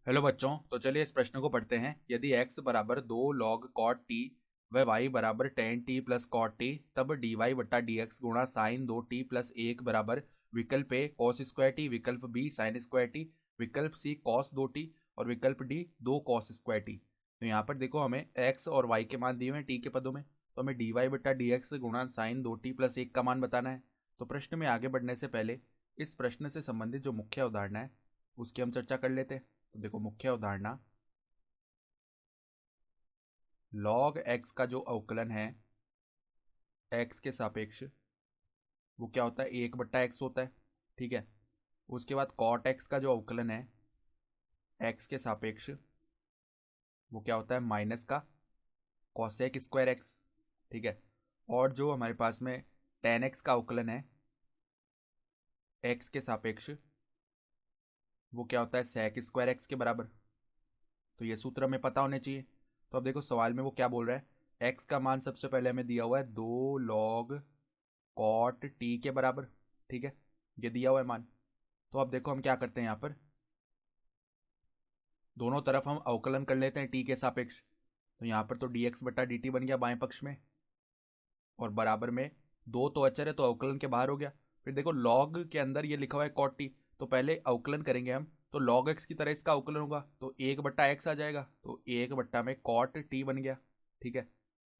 Hello बच्चों, तो चलिए इस प्रश्न को पढ़ते हैं। यदि x बराबर 2 log cot t व y बराबर tan t plus cot T, तब dy बट्टा डी एक्स गुणा साइन 2t प्लस 1 बराबर विकल्प a cos स्क्वायर टी, विकल्प b साइन स्क्वायर टी, विकल्प c cos 2t और विकल्प d 2 cos स्क्वायर टी। तो यहाँ पर देखो हमें x और y के मान दिए हुए हैं t के पदों में, तो हमें dy बट्टा डी एक्स गुणा साइन 2t प्लस 1 का मान बताना है। तो प्रश्न में आगे बढ़ने से पहले इस प्रश्न से संबंधित जो मुख्य अवधारणा है उसकी हम चर्चा कर लेते हैं। तो देखो मुख्य अवधारणा, log x का जो अवकलन है x के सापेक्ष वो क्या होता है, 1/x होता है। ठीक है। उसके बाद cot x का जो अवकलन है x के सापेक्ष वो क्या होता है, माइनस का cosec स्क्वायर x। ठीक है। और जो हमारे पास में tan x का अवकलन है x के सापेक्ष वो क्या होता है, sec स्क्वायर x के बराबर। तो ये सूत्र हमें पता होने चाहिए। तो अब देखो सवाल में वो क्या बोल रहा है, x का मान सबसे पहले हमें दिया हुआ है 2 log कॉट टी के बराबर। ठीक है, ये दिया हुआ है मान। तो अब देखो हम क्या करते हैं, यहाँ पर दोनों तरफ हम अवकलन कर लेते हैं टी के सापेक्ष। तो यहाँ पर तो डी एक्स बटा डी टी बन गया बाएं पक्ष में, और बराबर में दो तो अचर है तो अवकलन के बाहर हो गया। फिर देखो लॉग के अंदर ये लिखा हुआ है कॉट टी, तो पहले अवकलन करेंगे हम, तो लॉग एक्स की तरह इसका अवकलन होगा तो 1/x आ जाएगा, तो 1 में कॉट टी बन गया। ठीक है।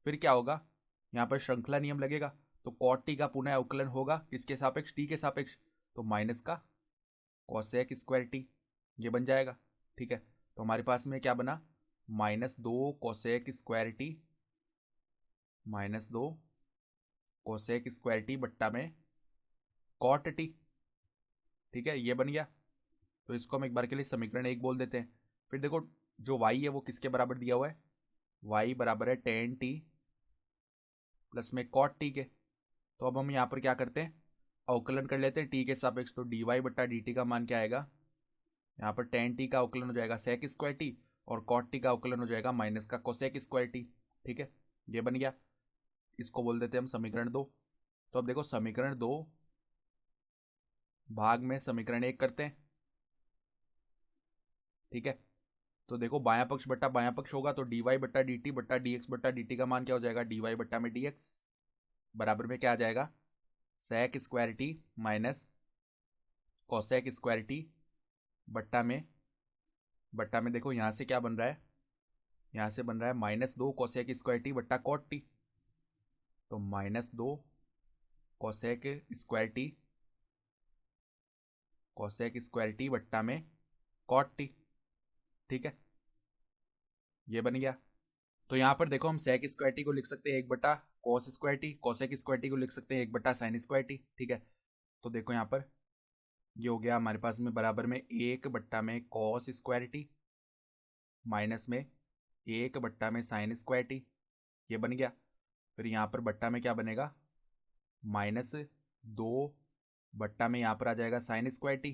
फिर क्या होगा, यहाँ पर श्रृंखला नियम लगेगा, तो कॉट टी का पुनः अवकलन होगा किसके सापेक्ष, टी के सापेक्ष, तो माइनस का कॉसेक स्क्वायर टी, ये बन जाएगा। ठीक है। तो हमारे पास में क्या बना, -2 cosec square T, -2 cosec square T बट्टा में कॉट टी। ठीक है, ये बन गया। तो इसको हम एक बार के लिए समीकरण 1 बोल देते हैं। फिर देखो जो y है वो किसके बराबर दिया हुआ है, y बराबर है टेन टी प्लस में कॉट टी के। तो अब हम यहाँ पर क्या करते हैं, अवकलन कर लेते हैं टी के सापेक्ष। तो डी वाई बट्टा डी टी का मान क्या आएगा, यहाँ पर टेन टी का अवकलन हो जाएगा सेक स्क्वायर टी, और कॉट टी का अवकलन हो जाएगा माइनस का कोसेक स्क्वायर टी। ठीक है, ये बन गया। इसको बोल देते हैं हम समीकरण 2। तो अब देखो समीकरण 2 भाग में समीकरण 1 करते हैं। ठीक है। तो देखो बायां पक्ष बट्टा बायां पक्ष होगा, तो डी वाई बट्टा डी टी बट्टा डी एक्स बट्टा डी टी का मान क्या हो जाएगा, डी वाई बट्टा में डी एक्स बराबर में क्या आ जाएगा, sec square T minus cosec square T बट्टा में देखो यहाँ से क्या बन रहा है, यहाँ से बन रहा है -2 कोसेक स्क्वायर टी बट्टा कॉट टी। तो -2 कोसेक स्क्वायर टी बट्टा में कॉट टी। ठीक है, ये बन गया। तो यहाँ पर देखो हम सेक स्क्वायर टी को लिख सकते हैं 1/cos square T, cosec square T को लिख सकते हैं 1/sin स्क्वायर टी। ठीक है। तो देखो यहाँ पर ये हो गया हमारे पास में बराबर में 1/cos स्क्वायर टी माइनस में 1/sin स्क्वायर टी, ये बन गया। फिर यहाँ पर बट्टा में क्या बनेगा, -2 बट्टा में यहाँ पर आ जाएगा साइन स्क्वायर टी।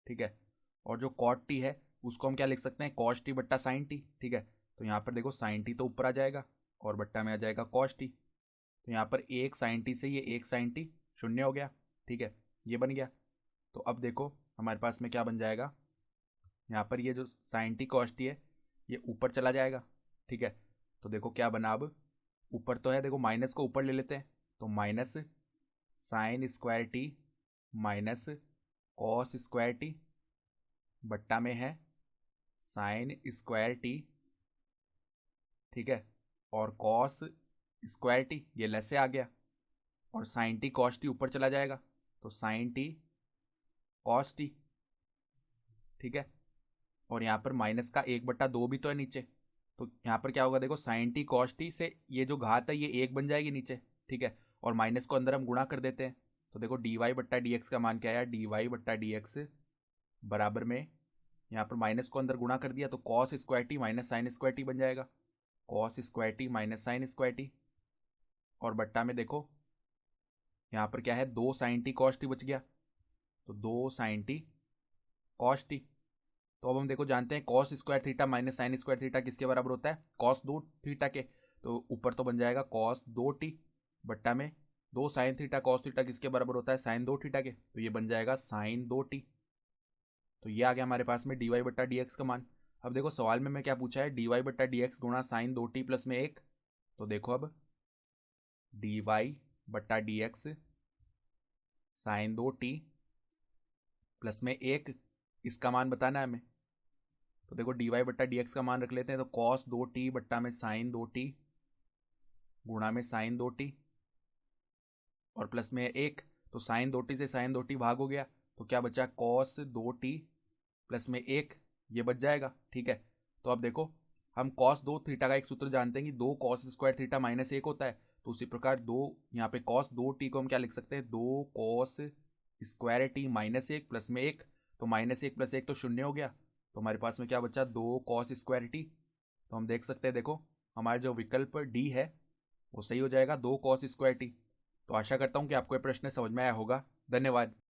ठीक है। और जो कॉट टी है उसको हम क्या लिख सकते हैं, कॉस टी बट्टा साइन टी। ठीक है। तो यहाँ पर देखो साइन टी तो ऊपर आ जाएगा और बट्टा में आ जाएगा कॉस टी। तो यहाँ पर एक साइन टी से ये एक साइन टी शून्य हो गया। ठीक है, ये बन गया। तो अब देखो हमारे पास में क्या बन जाएगा, यहाँ पर ये जो साइन टी कॉस टी है ये ऊपर चला जाएगा। ठीक है। तो देखो क्या बना, अब ऊपर तो है, देखो माइनस को ऊपर ले लेते हैं, तो minus sign square T minus cos square T बट्टा में है साइन स्क्वायर टी। ठीक है। और कॉस स्क्वायर टी ये लेसे आ गया, और साइन टी कॉस टी ऊपर चला जाएगा, तो साइन टी कॉस टी। ठीक है। और यहाँ पर माइनस का 1/2 भी तो है नीचे, तो यहाँ पर क्या होगा, देखो साइन टी कॉस टी से ये जो घात है ये 1 बन जाएगी नीचे। ठीक है। और माइनस को अंदर हम गुणा कर देते हैं, तो देखो डी वाई बट्टा डी एक्स का मान क्या है, डी वाई बट्टा डी एक्स बराबर में यहाँ पर माइनस को अंदर गुणा कर दिया तो cos square T minus sign square T बन जाएगा, cos square T minus sign square T. और बट्टा में देखो यहाँ पर क्या है, 2 साइन टी कॉस टी बच गया, तो 2 साइन टी कॉस टी। तो अब हम देखो जानते हैं cos square theta minus sine square theta किसके बराबर होता है, cos 2 थीटा के। तो ऊपर तो बन जाएगा cos 2t बट्टा में 2 साइन थीटा कॉस थीटा किसके बराबर होता है, sin 2 थीटा के, तो ये बन जाएगा sin 2t। तो ये आ गया हमारे पास में dy बट्टा डी एक्स का मान। अब देखो सवाल में मैं क्या पूछा है, dy बट्टा डी एक्स गुणा साइन 2t प्लस में 1। तो देखो अब dy बट्टा D x sign 2t plus में 1, इसका मान बताना है हमें। तो देखो dy बट्टा डी एक्स का मान रख लेते हैं, तो कॉस 2t बट्टा में साइन 2t गुणा में साइन 2t और प्लस में 1। तो साइन 2t से साइन 2t भाग हो गया, तो क्या बचा, कॉस 2t प्लस में 1, ये बच जाएगा। ठीक है, तो अब देखो हम कॉस 2 थीटा का एक सूत्र जानते हैं कि 2 कॉस स्क्वायर थीटा माइनस 1 होता है। तो उसी प्रकार यहाँ पे कॉस 2t को हम क्या लिख सकते हैं, 2 cos square T minus 1 plus में 1। तो माइनस 1 प्लस 1 तो शून्य हो गया, तो हमारे पास में क्या बचा, 2 कॉस स्क्वायर टी। तो हम देख सकते हैं, देखो हमारे जो विकल्प डी है वो सही हो जाएगा, 2 कॉस स्क्वायर टी। तो आशा करता हूँ कि आपको ये प्रश्न समझ में आया होगा। धन्यवाद।